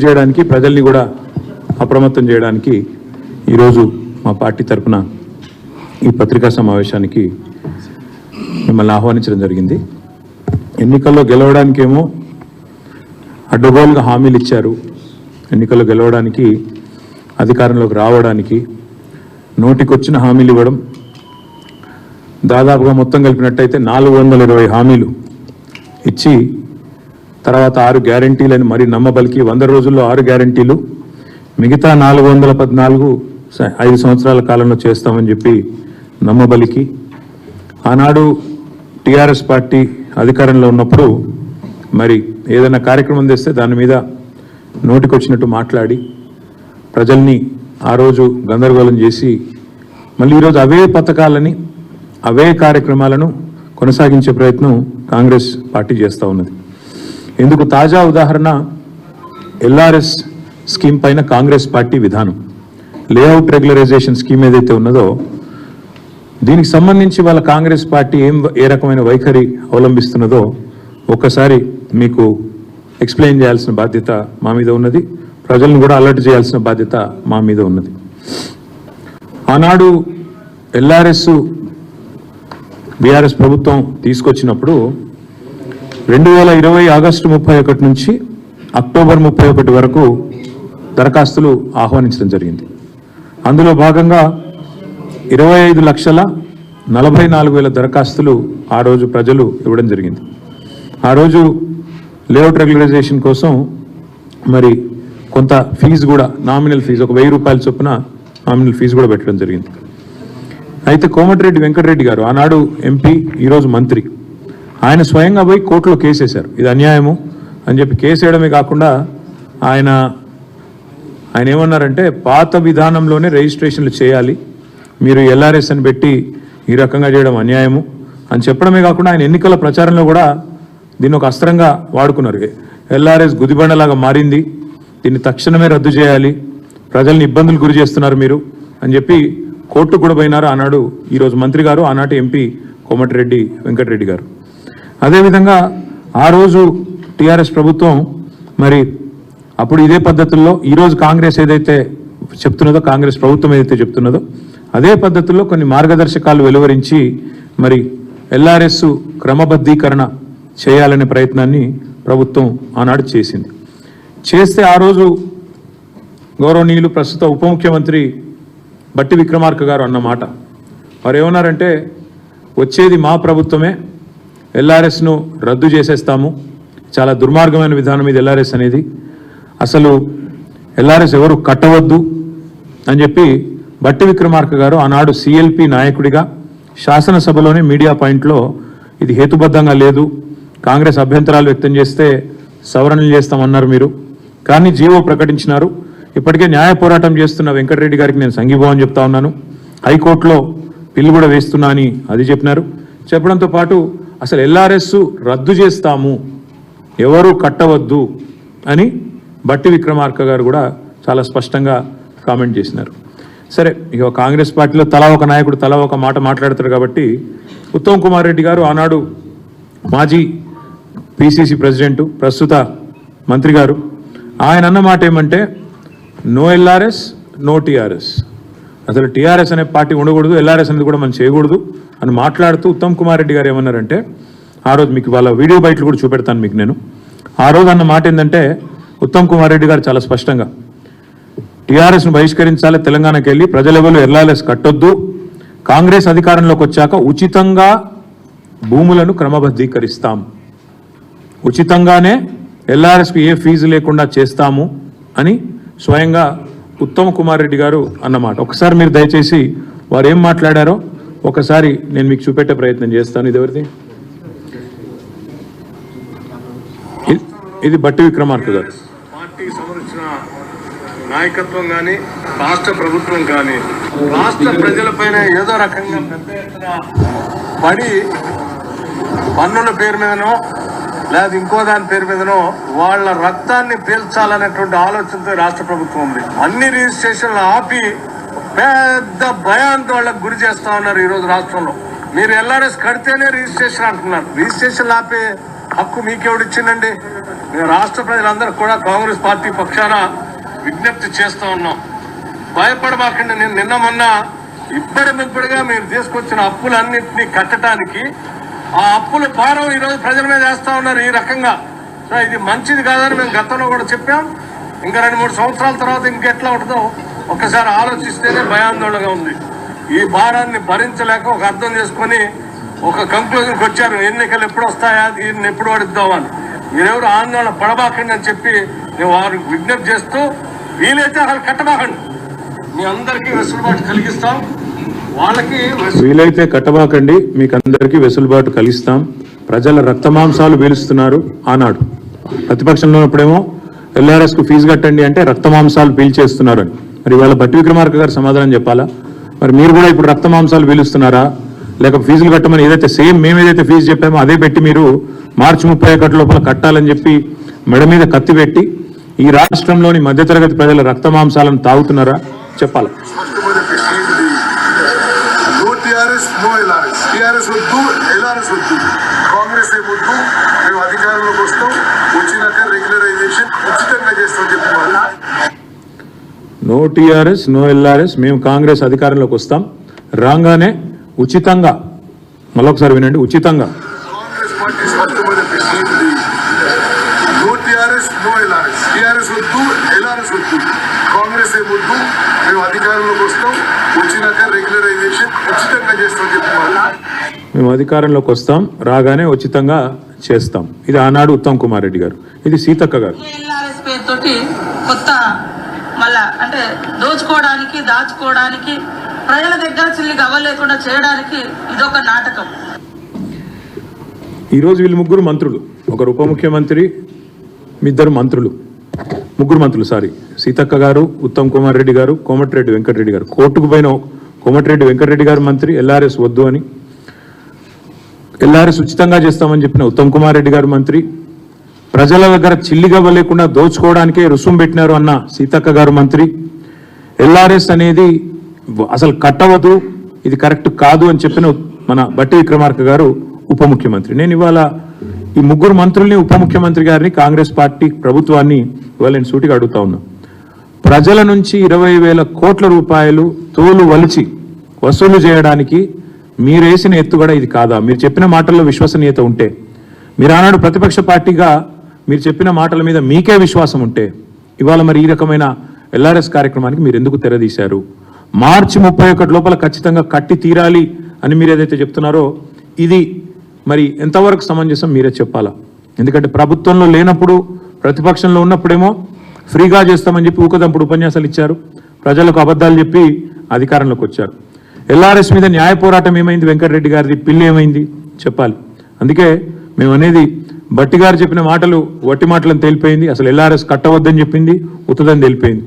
చేయడానికి ప్రజల్ని కూడా అప్రమత్తం చేయడానికి ఈరోజు మా పార్టీ తరఫున ఈ పత్రికా సమావేశానికి మిమ్మల్ని ఆహ్వానించడం జరిగింది. ఎన్నికల్లో గెలవడానికేమో అడ్డగోలుగా హామీలు ఇచ్చారు. ఎన్నికల్లో గెలవడానికి, అధికారంలోకి రావడానికి నోటికొచ్చిన హామీలు ఇవ్వడం, దాదాపుగా మొత్తం కలిపినట్టయితే 420 హామీలు ఇచ్చి తర్వాత 6 గ్యారంటీలని మరి నమ్మబలికి 100 రోజుల్లో 6 గ్యారంటీలు, మిగతా 414 5 సంవత్సరాల కాలంలో చేస్తామని చెప్పి నమ్మబలికి, ఆనాడు టీఆర్ఎస్ పార్టీ అధికారంలో ఉన్నప్పుడు మరి ఏదైనా కార్యక్రమం తెస్తే దాని మీద నోటికొచ్చినట్టు మాట్లాడి ప్రజల్ని ఆ రోజు గందరగోళం చేసి మళ్ళీ ఈరోజు అవే పథకాలని అవే కార్యక్రమాలను కొనసాగించే ప్రయత్నం కాంగ్రెస్ పార్టీ చేస్తూ ఉన్నది. ఇందుకు తాజా ఉదాహరణ ఎల్ఆర్ఎస్ స్కీమ్ పైన కాంగ్రెస్ పార్టీ విధానం. లేఅవుట్ రెగ్యులరైజేషన్ స్కీమ్ ఏదైతే ఉన్నదో దీనికి సంబంధించి వాళ్ళ కాంగ్రెస్ పార్టీ ఏ రకమైన వైఖరి అవలంబిస్తున్నదో ఒక్కసారి మీకు ఎక్స్ప్లెయిన్ చేయాల్సిన బాధ్యత మా మీద ఉన్నది. ప్రజలను కూడా అలర్ట్ చేయాల్సిన బాధ్యత మా మీద ఉన్నది. ఆనాడు ఎల్ఆర్ఎస్ బీఆర్ఎస్ ప్రభుత్వం తీసుకొచ్చినప్పుడు 2020 ఆగస్టు 31 నుంచి అక్టోబర్ 31 వరకు దరఖాస్తులు ఆహ్వానించడం జరిగింది. అందులో భాగంగా 25,44,000 దరఖాస్తులు ఆ రోజు ప్రజలు ఇవ్వడం జరిగింది. ఆ రోజు లేఅవుట్ రెగ్యులరైజేషన్ కోసం మరి కొంత ఫీజు కూడా, నామినల్ ఫీజు ఒక 1000 రూపాయల చొప్పున నామినల్ ఫీజు కూడా పెట్టడం జరిగింది. అయితే కోమటిరెడ్డి వెంకటరెడ్డి గారు ఆనాడు ఎంపీ, ఈరోజు మంత్రి, ఆయన స్వయంగా పోయి కోర్టులో కేసు వేశారు. ఇది అన్యాయము అని చెప్పి కేసు వేయడమే కాకుండా ఆయన ఏమన్నారంటే పాత విధానంలోనే రిజిస్ట్రేషన్లు చేయాలి, మీరు ఎల్ఆర్ఎస్ అని పెట్టి ఈ రకంగా చేయడం అన్యాయము అని చెప్పడమే కాకుండా ఆయన ఎన్నికల ప్రచారంలో కూడా దీన్ని ఒక అస్త్రంగా వాడుకున్నారు. ఎల్ఆర్ఎస్ గుదిబండలాగా మారింది, దీన్ని తక్షణమే రద్దు చేయాలి, ప్రజల్ని ఇబ్బందులు గురి చేస్తున్నారు మీరు అని చెప్పి కోర్టుకు కూడా పోయినారు ఆనాడు ఈరోజు మంత్రి గారు, ఆనాటి ఎంపీ కోమటిరెడ్డి వెంకటరెడ్డి గారు. అదేవిధంగా ఆ రోజు టీఆర్ఎస్ ప్రభుత్వం మరి అప్పుడు ఇదే పద్ధతుల్లో ఈరోజు కాంగ్రెస్ ఏదైతే చెప్తున్నదో, కాంగ్రెస్ ప్రభుత్వం ఏదైతే చెప్తున్నదో అదే పద్ధతుల్లో కొన్ని మార్గదర్శకాలు వెలువరించి మరి ఎల్ఆర్ఎస్ క్రమబద్ధీకరణ చేయాలనే ప్రయత్నాన్ని ప్రభుత్వం ఆనాడు చేసింది. చేస్తే ఆ రోజు గౌరవనీయులు ప్రస్తుత ఉప ముఖ్యమంత్రి బట్టి విక్రమార్క గారు అన్న మాట, వారు ఏమన్నారంటే వచ్చేది మా ప్రభుత్వమే, ఎల్ఆర్ఎస్ను రద్దు చేసేస్తాము, చాలా దుర్మార్గమైన విధానం ఇది ఎల్ఆర్ఎస్ అనేది, అసలు ఎల్ఆర్ఎస్ ఎవరు కట్టవద్దు అని చెప్పి బట్టి విక్రమార్క గారు ఆనాడు సిఎల్పి నాయకుడిగా శాసనసభలోనే మీడియా పాయింట్లో ఇది హేతుబద్ధంగా లేదు, కాంగ్రెస్ అభ్యంతరాలు వ్యక్తం చేస్తే సవరణలు చేస్తామన్నారు మీరు, కానీ జీవో ప్రకటించినారు. ఇప్పటికే న్యాయ పోరాటం చేస్తున్న వెంకటరెడ్డి గారికి నేను సంఘీభావం చెప్తా ఉన్నాను, హైకోర్టులో బిల్లు కూడా వేస్తున్నా అని అది చెప్పినారు. చెప్పడంతో పాటు అసలు ఎల్ఆర్ఎస్ రద్దు చేస్తాము, ఎవరు కట్టవద్దు అని బట్టి విక్రమార్క గారు కూడా చాలా స్పష్టంగా కామెంట్ చేసినారు. సరే, ఇక కాంగ్రెస్ పార్టీలో తలా ఒక నాయకుడు తలా ఒక మాట మాట్లాడతారు కాబట్టి ఉత్తమ్ కుమార్ రెడ్డి గారు ఆనాడు మాజీ పిసిసి ప్రెసిడెంట్, ప్రస్తుత మంత్రి గారు, ఆయన అన్న మాట ఏమంటే నో ఎల్ఆర్ఎస్ నో టీఆర్ఎస్, అసలు టీఆర్ఎస్ అనే పార్టీ ఉండకూడదు, ఎల్ఆర్ఎస్ అనేది కూడా మనం చేయకూడదు అని మాట్లాడుతూ ఉత్తమ్ కుమార్ రెడ్డి గారు ఏమన్నారంటే, ఆ రోజు మీకు వాళ్ళ వీడియో బయటలు కూడా చూపెడతాను మీకు నేను, ఆ రోజు అన్న మాట ఏంటంటే ఉత్తమ్ కుమార్ రెడ్డి గారు చాలా స్పష్టంగా టీఆర్ఎస్ను బహిష్కరించాలి, తెలంగాణకి వెళ్ళి ప్రజలెవరు ఎల్ఆర్ఎస్ కట్టొద్దు, కాంగ్రెస్ అధికారంలోకి వచ్చాక ఉచితంగా భూములను క్రమబద్ధీకరిస్తాం, ఉచితంగానే ఎల్ఆర్ఎస్కు ఏ ఫీజు లేకుండా చేస్తాము అని స్వయంగా ఉత్తమ్ కుమార్ రెడ్డి గారు అన్నమాట. ఒకసారి మీరు దయచేసి వారు ఏం మాట్లాడారో ఒకసారి నేను మీకు చూపెట్టే ప్రయత్నం చేస్తాను. ఇది ఎవరిది? ఇది బట్టి విక్రమార్క గారు. పార్టీ సంబంధించిన నాయకత్వం కానీ రాష్ట్ర ప్రభుత్వం కానీ రాష్ట్ర ప్రజలపైన ఏదో రకంగా పెద్ద ఎత్తున పడి పన్నుల పేరు మీదనో లేదా ఇంకో దాని పేరు మీదనో వాళ్ళ రక్తాన్ని పీల్చాలనేటువంటి ఆలోచనతో రాష్ట్ర ప్రభుత్వం ఉంది. అన్ని రిజిస్ట్రేషన్లు ఆపి పెద్ద భయాందోళనకు గురి చేస్తా ఉన్నారు ఈరోజు రాష్ట్రంలో. మీరు ఎల్ఆర్ఎస్ కడితేనే రిజిస్ట్రేషన్ అంటున్నారు, రిజిస్ట్రేషన్ ఆపే హక్కు మీకెవడిచ్చిందండి? మేము రాష్ట్ర ప్రజలందరూ కూడా కాంగ్రెస్ పార్టీ పక్షాన విజ్ఞప్తి చేస్తూ ఉన్నాం. భయపడబాకండి. నేను నిన్న మొన్న ఇప్పటిమిప్పుడుగా మీరు తీసుకొచ్చిన అప్పులన్నింటినీ కట్టడానికి ఆ అప్పుల భారం ఈరోజు ప్రజల మీద వేస్తా ఉన్నారు ఈ రకంగా. సో ఇది మంచిది కాదని మేము గతంలో కూడా చెప్పాం. ఇంకా 2-3 సంవత్సరాల తర్వాత ఇంకెట్లా ఉంటుందో ఒక్కసారి ఆలోచిస్తేనే భయాందోళనగా ఉంది. ఈ భారాన్ని భరించలేక ఒక అర్థం చేసుకొని ఒక కంక్లూజన్కి వచ్చారు, ఎన్నికలు ఎప్పుడు వస్తాయా, దీన్ని ఎప్పుడు పడిద్దామని. మీరెవరు ఆందోళన పడబాకండి అని చెప్పి నేను వారికి విజ్ఞప్తి చేస్తూ, వీలైతే అసలు కట్టబాకండి, మీ అందరికీ వెసులుబాటు కలిగిస్తాం. వాళ్ళకి వీలైతే కట్టబాకండి, మీకు అందరికీ వెసులుబాటు కలిగిస్తాం. ప్రజల రక్తమాంసాలు పీలుస్తున్నారు. ఆనాడు ప్రతిపక్షంలో ఉన్నప్పుడేమో ఎల్ఆర్ఎస్కు ఫీజు కట్టండి అంటే రక్తమాంసాలు పీల్చేస్తున్నారు అని. మరి ఇవాళ బట్టి విక్రమార్క గారు సమాధానం చెప్పాలా? మరి మీరు కూడా ఇప్పుడు రక్తమాంసాలు పీలుస్తున్నారా? లేక ఫీజులు కట్టమని ఏదైతే సేమ్ మేము ఏదైతే ఫీజు చెప్పామో అదే పెట్టి మీరు మార్చి 31 లోపల కట్టాలని చెప్పి మెడ మీద కత్తి పెట్టి ఈ రాష్ట్రంలోని మధ్యతరగతి ప్రజల రక్తమాంసాలను తాగుతున్నారా? చెప్పాలి. కాంగ్రెస్ ఏమొద్దు, మేము అధికారంలోకి వస్తాం, వచ్చినాక రెగ్యులరైజేషన్ ఉచితంగా చేస్తామని చెప్పి నో టీఆర్ఎస్ నో ఎల్ఆర్ఎస్, మేము కాంగ్రెస్ అధికారంలోకి వస్తాం, రాగానే ఉచితంగా, మళ్ళొకసారి వినండి, ఉచితంగా. కాంగ్రెస్ పార్టీ స్పష్టమైన పెట్టింది, no TRS no LRS. TRS వద్దు, ఎల్ఆర్ఎస్ వద్దు, కాంగ్రెస్ ఏమొద్దు, మేము అధికారంలోకి వస్తాం, వచ్చినాక రెగ్యులరైజేషన్ ఉచితంగా చేస్తామని చెప్పి మేము అధికారంలోకి వస్తాం, రాగానే ఉచితంగా చేస్తాం. ఇది ఆనాడు ఉత్తమ్ కుమార్ రెడ్డి గారు, ఇది సీతక్క గారు. ఎల్ఆర్ఎస్ పేరుతోటి కొత్త మళ్ళా అంటే దోచుకోవడానికి, దాచుకోవడానికి, ప్రజల దగ్గర చిల్లిగా అవ్వలేకుండా చేయడానికి ఇదొక నాటకం. ఈరోజు వీళ్ళు ముగ్గురు మంత్రులు, ఒకరు ఉప ముఖ్యమంత్రి, ఇద్దరు మంత్రులు, ముగ్గురు మంత్రులు సారీ, సీతక్క గారు, ఉత్తమ్ కుమార్ రెడ్డి గారు, కోమటిరెడ్డి వెంకటరెడ్డి గారు. కోర్టుకు పోయిన కోమటిరెడ్డి వెంకటరెడ్డి గారు మంత్రి, ఎల్ఆర్ఎస్ వద్దు అని, ఎల్ఆర్ఎస్ ఉచితంగా చేస్తామని చెప్పిన ఉత్తమ్ కుమార్ రెడ్డి గారు మంత్రి, ప్రజల దగ్గర చిల్లిగవ్వ లేకుండా దోచుకోవడానికే రుసుము పెట్టినారు అన్న సీతక్క గారు మంత్రి, ఎల్ఆర్ఎస్ అనేది అసలు కట్టవద్దు, ఇది కరెక్ట్ కాదు అని చెప్పిన మన బట్టి విక్రమార్క గారు ఉప ముఖ్యమంత్రి. నేను ఇవాళ ఈ ముగ్గురు మంత్రుల్ని, ఉప ముఖ్యమంత్రి గారిని, కాంగ్రెస్ పార్టీ ప్రభుత్వాన్ని ఇవాళ నేను సూటిగా అడుగుతా ఉన్నా. ప్రజల నుంచి 20,000 కోట్ల రూపాయలు తోలు వలిచి వసూలు చేయడానికి మీరేసిన ఎత్తుగడ ఇది కాదా? మీరు చెప్పిన మాటల్లో విశ్వసనీయత ఉంటే, మీరు ఆనాడు ప్రతిపక్ష పార్టీగా మీరు చెప్పిన మాటల మీద మీకే విశ్వాసం ఉంటే, ఇవాళ మరి ఈ రకమైన ఎల్ఆర్ఎస్ కార్యక్రమానికి మీరు ఎందుకు తెరదీశారు? మార్చి 31 లోపల ఖచ్చితంగా కట్టి తీరాలి అని మీరు ఏదైతే చెప్తున్నారో ఇది మరి ఎంతవరకు సమంజసం మీరే చెప్పాలా. ఎందుకంటే ప్రభుత్వంలో లేనప్పుడు, ప్రతిపక్షంలో ఉన్నప్పుడేమో ఫ్రీగా చేస్తామని చెప్పి ఊకదంపుడు ఉపన్యాసాలు ఇచ్చారు, ప్రజలకు అబద్ధాలు చెప్పి అధికారంలోకి వచ్చారు. ఎల్ఆర్ఎస్ మీద న్యాయ పోరాటం ఏమైంది? వెంకటరెడ్డి గారిది పిల్లి ఏమైంది చెప్పాలి. అందుకే మేము అనేది, బట్టి గారు చెప్పిన మాటలు వట్టి మాటలను తేలిపోయింది. అసలు ఎల్ఆర్ఎస్ కట్టవద్దని చెప్పింది ఉత్తదని తేలిపోయింది.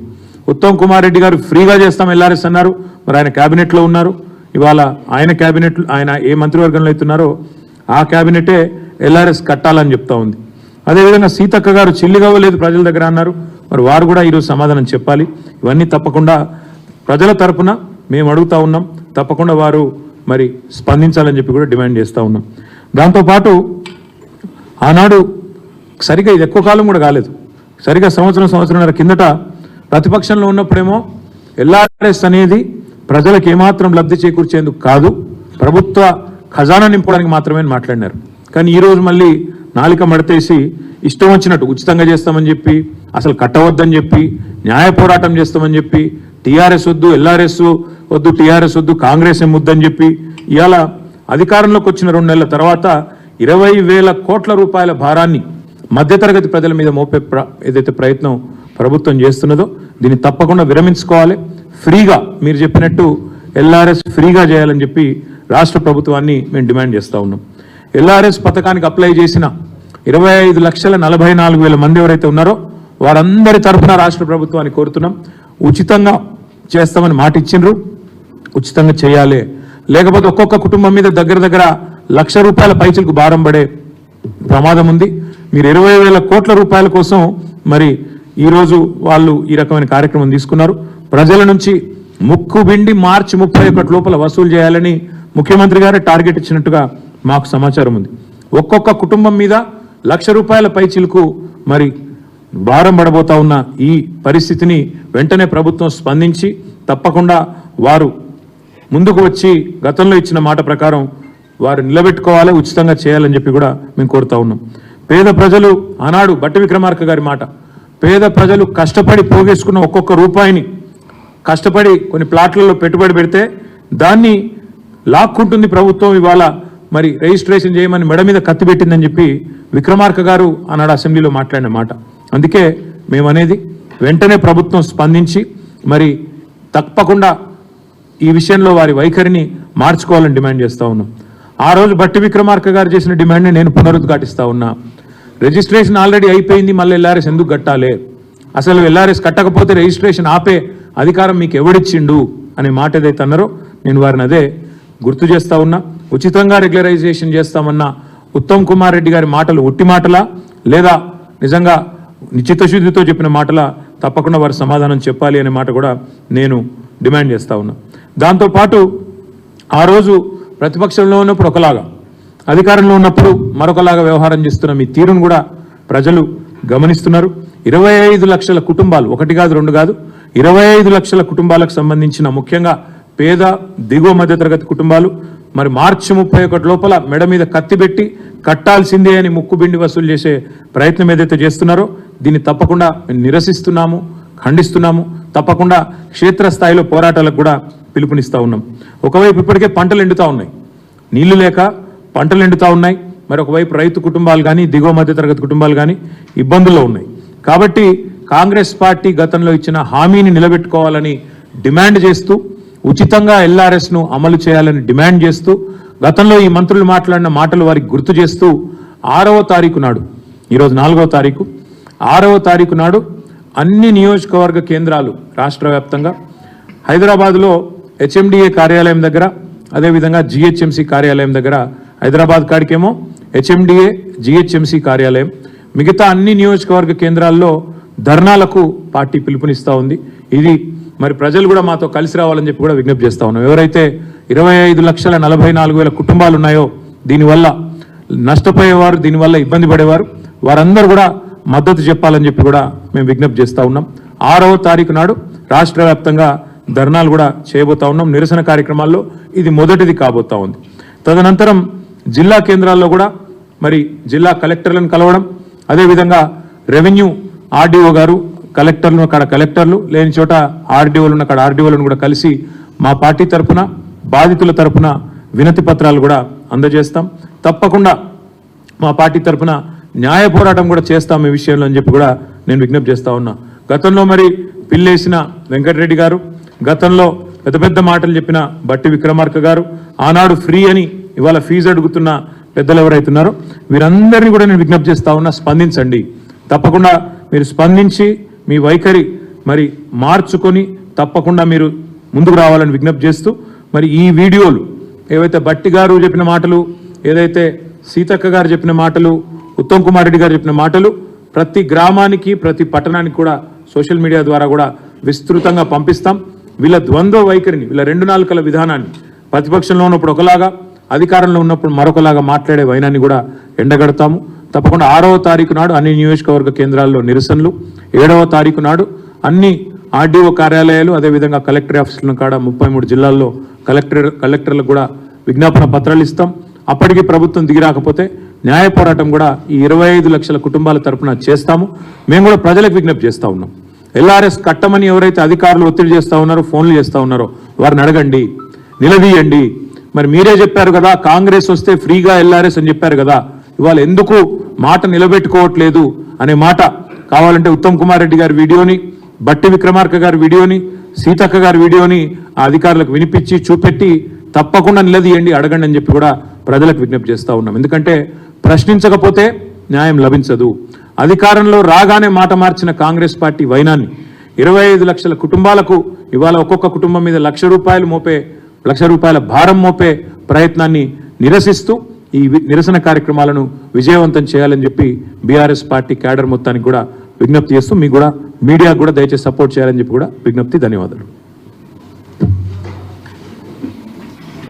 ఉత్తమ్ కుమార్ రెడ్డి గారు ఫ్రీగా చేస్తాం ఎల్ఆర్ఎస్ అన్నారు, మరి ఆయన క్యాబినెట్లో ఉన్నారు. ఇవాళ ఆయన క్యాబినెట్, ఆయన ఏ మంత్రివర్గంలో అవుతున్నారో ఆ క్యాబినెటే ఎల్ఆర్ఎస్ కట్టాలని చెప్తా ఉంది. అదేవిధంగా సీతక్క గారు చిల్లిగవ్వలేదు ప్రజల దగ్గర అన్నారు, మరి వారు కూడా ఈరోజు సమాధానం చెప్పాలి. ఇవన్నీ తప్పకుండా ప్రజల తరపున మేము అడుగుతా ఉన్నాం, తప్పకుండా వారు మరి స్పందించాలని చెప్పి కూడా డిమాండ్ చేస్తూ ఉన్నాం. దాంతోపాటు ఆనాడు సరిగా ఇది ఎక్కువ కాలం కూడా కాలేదు, సరిగా సంవత్సరంన్నర కిందట ప్రతిపక్షంలో ఉన్నప్పుడేమో ఎల్ఆర్ఎస్ అనేది ప్రజలకు ఏమాత్రం లబ్ధి చేకూర్చేందుకు కాదు, ప్రభుత్వ ఖజానా నింపడానికి మాత్రమే మాట్లాడినారు. కానీ ఈరోజు మళ్ళీ నాలిక మడతేసి ఇష్టం వచ్చినట్టు ఉచితంగా చేస్తామని చెప్పి, అసలు కట్టవద్దని చెప్పి, న్యాయ పోరాటం చేస్తామని చెప్పి, టీఆర్ఎస్ వద్దు, ఎల్ఆర్ఎస్ వద్దు, టీఆర్ఎస్ వద్దు, కాంగ్రెస్ ఏం వద్దని చెప్పి, ఇవాళ అధికారంలోకి వచ్చిన 2 నెలల తర్వాత 20,000 కోట్ల రూపాయల భారాన్ని మధ్యతరగతి ప్రజల మీద మోపే ఏదైతే ప్రయత్నం ప్రభుత్వం చేస్తున్నదో దీన్ని తప్పకుండా విరమించుకోవాలి. ఫ్రీగా మీరు చెప్పినట్టు ఎల్ఆర్ఎస్ ఫ్రీగా చేయాలని చెప్పి రాష్ట్ర ప్రభుత్వాన్ని మేము డిమాండ్ చేస్తూ ఉన్నాం. ఎల్ఆర్ఎస్ పథకానికి అప్లై చేసిన 25,44,000 మంది ఎవరైతే ఉన్నారో వారందరి తరఫున రాష్ట్ర ప్రభుత్వాన్ని కోరుతున్నాం, ఉచితంగా చేస్తామని మాట ఇచ్చిండ్రు, ఉచితంగా చేయాలి. లేకపోతే ఒక్కొక్క కుటుంబం మీద దగ్గర ₹1,00,000 పైచిలకు భారం పడే ప్రమాదం ఉంది. మీరు 20,000 కోట్ల రూపాయల కోసం మరి ఈరోజు వాళ్ళు ఈ రకమైన కార్యక్రమం తీసుకున్నారు. ప్రజల నుంచి ముక్కుబిండి మార్చి 31 లోపల వసూలు చేయాలని ముఖ్యమంత్రి గారే టార్గెట్ ఇచ్చినట్టుగా మాకు సమాచారం ఉంది. ఒక్కొక్క కుటుంబం మీద ₹1,00,000 పైచిలకు మరి భారం పడబోతా ఉన్న ఈ పరిస్థితిని వెంటనే ప్రభుత్వం స్పందించి తప్పకుండా వారు ముందుకు వచ్చి గతంలో ఇచ్చిన మాట ప్రకారం వారు నిలబెట్టుకోవాలి, ఉచితంగా చేయాలని చెప్పి కూడా మేము కోరుతా ఉన్నాం. పేద ప్రజలు ఆనాడు బట్టి విక్రమార్క గారి మాట, పేద ప్రజలు కష్టపడి పోగేసుకున్న ఒక్కొక్క రూపాయిని కష్టపడి కొన్ని ప్లాట్లలో పెట్టుబడి పెడితే దాన్ని లాక్కుంటుంది ప్రభుత్వం. ఇవాళ మరి రిజిస్ట్రేషన్ చేయమని మెడ మీద కత్తి పెట్టిందని చెప్పి విక్రమార్క గారు ఆనాడు అసెంబ్లీలో మాట్లాడిన మాట. అందుకే మేమనేది వెంటనే ప్రభుత్వం స్పందించి మరి తప్పకుండా ఈ విషయంలో వారి వైఖరిని మార్చుకోవాలని డిమాండ్ చేస్తూ ఉన్నాం. ఆ రోజు బట్టి విక్రమార్క గారు చేసిన డిమాండ్ని నేను పునరుద్ఘాటిస్తూ ఉన్నా. రిజిస్ట్రేషన్ ఆల్రెడీ అయిపోయింది, మళ్ళీ ఎల్ఆర్ఎస్ ఎందుకు కట్టాలి, అసలు ఎల్ఆర్ఎస్ కట్టకపోతే రిజిస్ట్రేషన్ ఆపే అధికారం మీకు ఎవడిచ్చిండు అనే మాట ఏదైతే అన్నారో నేను వారిని అదే గుర్తు చేస్తా ఉన్నా. ఉచితంగా రెగ్యులరైజేషన్ చేస్తామన్న ఉత్తమ్ కుమార్ రెడ్డి గారి మాటలు ఉట్టి మాటలా లేదా నిజంగా చిత్తశుద్ధితో చెప్పిన మాటలా, తప్పకుండా వారు సమాధానం చెప్పాలి అనే మాట కూడా నేను డిమాండ్ చేస్తా ఉన్నా. దాంతోపాటు ఆ రోజు ప్రతిపక్షంలో ఉన్నప్పుడు ఒకలాగా, అధికారంలో ఉన్నప్పుడు మరొకలాగా వ్యవహారం చేస్తున్న మీ తీరును కూడా ప్రజలు గమనిస్తున్నారు. 25 లక్షల కుటుంబాలు, ఒకటి కాదు రెండు కాదు, 25 లక్షల కుటుంబాలకు సంబంధించిన ముఖ్యంగా పేద దిగువ మధ్యతరగతి కుటుంబాలు మరి మార్చి 31 లోపల మెడ మీద కత్తి పెట్టి కట్టాల్సిందే అని ముక్కుబిండి వసూలు చేసే ప్రయత్నం ఏదైతే చేస్తున్నారో దీన్ని తప్పకుండా నిరసిస్తున్నాము, ఖండిస్తున్నాము. తప్పకుండా క్షేత్రస్థాయిలో పోరాటాలకు కూడా పిలుపునిస్తూ ఉన్నాం. ఒకవైపు ఇప్పటికే పంటలు ఎండుతూ ఉన్నాయి, నీళ్లు లేక పంటలు ఎండుతూ ఉన్నాయి. మరి ఒకవైపు రైతు కుటుంబాలు కానీ దిగువ మధ్యతరగతి కుటుంబాలు కానీ ఇబ్బందుల్లో ఉన్నాయి. కాబట్టి కాంగ్రెస్ పార్టీ గతంలో ఇచ్చిన హామీని నిలబెట్టుకోవాలని డిమాండ్ చేస్తూ, ఉచితంగా ఎల్ఆర్ఎస్ను అమలు చేయాలని డిమాండ్ చేస్తూ, గతంలో ఈ మంత్రులు మాట్లాడిన మాటలు వారికి గుర్తు చేస్తూ 6వ తారీఖు నాడు, ఈరోజు 4వ తారీఖు, 6వ తారీఖు నాడు అన్ని నియోజకవర్గ కేంద్రాలు రాష్ట్ర వ్యాప్తంగా, హైదరాబాద్లో హెచ్ఎండిఏ కార్యాలయం దగ్గర, అదేవిధంగా జిహెచ్ఎంసీ కార్యాలయం దగ్గర, హైదరాబాద్ కాడికేమో హెచ్ఎండిఏ జిహెచ్ఎంసీ కార్యాలయం, మిగతా అన్ని నియోజకవర్గ కేంద్రాల్లో ధర్నాలకు పార్టీ పిలుపునిస్తూ ఉంది. ఇది మరి ప్రజలు కూడా మాతో కలిసి రావాలని చెప్పి కూడా విజ్ఞప్తి చేస్తూ ఉన్నాం. ఎవరైతే 25,44,000 కుటుంబాలు ఉన్నాయో, దీనివల్ల నష్టపోయేవారు, దీనివల్ల ఇబ్బంది పడేవారు, వారందరూ కూడా మద్దతు చెప్పాలని చెప్పి కూడా మేము విజ్ఞప్తి చేస్తూ ఉన్నాం. 6వ తారీఖు నాడు రాష్ట్ర వ్యాప్తంగా ధర్నాలు కూడా చేయబోతా ఉన్నాం. నిరసన కార్యక్రమాల్లో ఇది మొదటిది కాబోతా ఉంది. తదనంతరం జిల్లా కేంద్రాల్లో కూడా మరి జిల్లా కలెక్టర్లను కలవడం, అదేవిధంగా రెవెన్యూ ఆర్డీఓ గారు, కలెక్టర్లు అక్కడ కలెక్టర్లు, లేని చోట ఆర్డీఓలు ఉన్న అక్కడ ఆర్డీఓలను కూడా కలిసి మా పార్టీ తరఫున, బాధితుల తరఫున వినతి పత్రాలు కూడా అందజేస్తాం. తప్పకుండా మా పార్టీ తరఫున న్యాయ పోరాటం కూడా చేస్తాం ఈ విషయంలో అని చెప్పి కూడా నేను విజ్ఞప్తి చేస్తా ఉన్నా. గతంలో మరి పిల్లేసిన వెంకటరెడ్డి గారు, గతంలో పెద్ద పెద్ద మాటలు చెప్పిన బట్టి విక్రమార్క గారు, ఆనాడు ఫ్రీ అని ఇవాళ ఫీజు అడుగుతున్న పెద్దలు ఎవరైతున్నారో వీరందరినీ కూడా నేను విజ్ఞప్తి చేస్తా ఉన్నా, స్పందించండి. తప్పకుండా మీరు స్పందించి మీ వైఖరి మరి మార్చుకొని తప్పకుండా మీరు ముందుకు రావాలని విజ్ఞప్తి చేస్తూ, మరి ఈ వీడియోలు ఏవైతే బట్టి గారు చెప్పిన మాటలు, ఏదైతే సీతక్క గారు చెప్పిన మాటలు, ఉత్తమ్ కుమార్ రెడ్డి గారు చెప్పిన మాటలు ప్రతి గ్రామానికి, ప్రతి పట్టణానికి కూడా సోషల్ మీడియా ద్వారా కూడా విస్తృతంగా పంపిస్తాం. వీళ్ళ ద్వంద్వ వైఖరిని, వీళ్ళ రెండు నాలుకల విధానాన్ని, ప్రతిపక్షంలో ఉన్నప్పుడు ఒకలాగా, అధికారంలో ఉన్నప్పుడు మరొకలాగా మాట్లాడే వైనాన్ని కూడా ఎండగడతాము. తప్పకుండా 6వ తారీఖు నాడు అన్ని నియోజకవర్గ కేంద్రాల్లో నిరసనలు, 7వ తారీఖు నాడు అన్ని ఆర్డీఓ కార్యాలయాలు, అదేవిధంగా కలెక్టర్ ఆఫీసులను కాడ 33 జిల్లాల్లో కలెక్టర్లకు కూడా విజ్ఞాపన పత్రాలు ఇస్తాం. అప్పటికి ప్రభుత్వం దిగిరాకపోతే న్యాయ పోరాటం కూడా ఈ 25 లక్షల కుటుంబాల తరఫున చేస్తాము. మేము కూడా ప్రజలకు విజ్ఞప్తి చేస్తూ ఉన్నాం. ఎల్ఆర్ఎస్ కట్టమని ఎవరైతే అధికారులు ఒత్తిడి చేస్తూ ఉన్నారో, ఫోన్లు చేస్తూ ఉన్నారో వారిని అడగండి, నిలదీయండి. మరి మీరే చెప్పారు కదా కాంగ్రెస్ వస్తే ఫ్రీగా ఎల్ఆర్ఎస్ అని చెప్పారు కదా, ఇవాళ ఎందుకు మాట నిలబెట్టుకోవట్లేదు అనే మాట కావాలంటే ఉత్తమ్ కుమార్ రెడ్డి గారి వీడియోని, బట్టి విక్రమార్క గారి వీడియోని, సీతక్క గారి వీడియోని ఆ అధికారులకు వినిపించి చూపెట్టి తప్పకుండా నిలదీయండి, అడగండి అని చెప్పి కూడా ప్రజలకు విజ్ఞప్తి చేస్తూ ఉన్నాం. ఎందుకంటే ప్రశ్నించకపోతే న్యాయం లభించదు. అధికారంలో రాగానే మాట మార్చిన కాంగ్రెస్ పార్టీ వైనాన్ని 25 లక్షల కుటుంబాలకు ఇవాళ ఒక్కొక్క కుటుంబం మీద ₹1,00,000 భారం మోపే ప్రయత్నాన్ని నిరసిస్తూ ఈ నిరసన కార్యక్రమాలను విజయవంతం చేయాలని చెప్పి బీఆర్ఎస్ పార్టీ క్యాడర్ మొత్తానికి కూడా విజ్ఞప్తి చేస్తూ, మీకు కూడా మీడియాకు కూడా దయచేసి సపోర్ట్ చేయాలని చెప్పి కూడా విజ్ఞప్తి. ధన్యవాదాలు.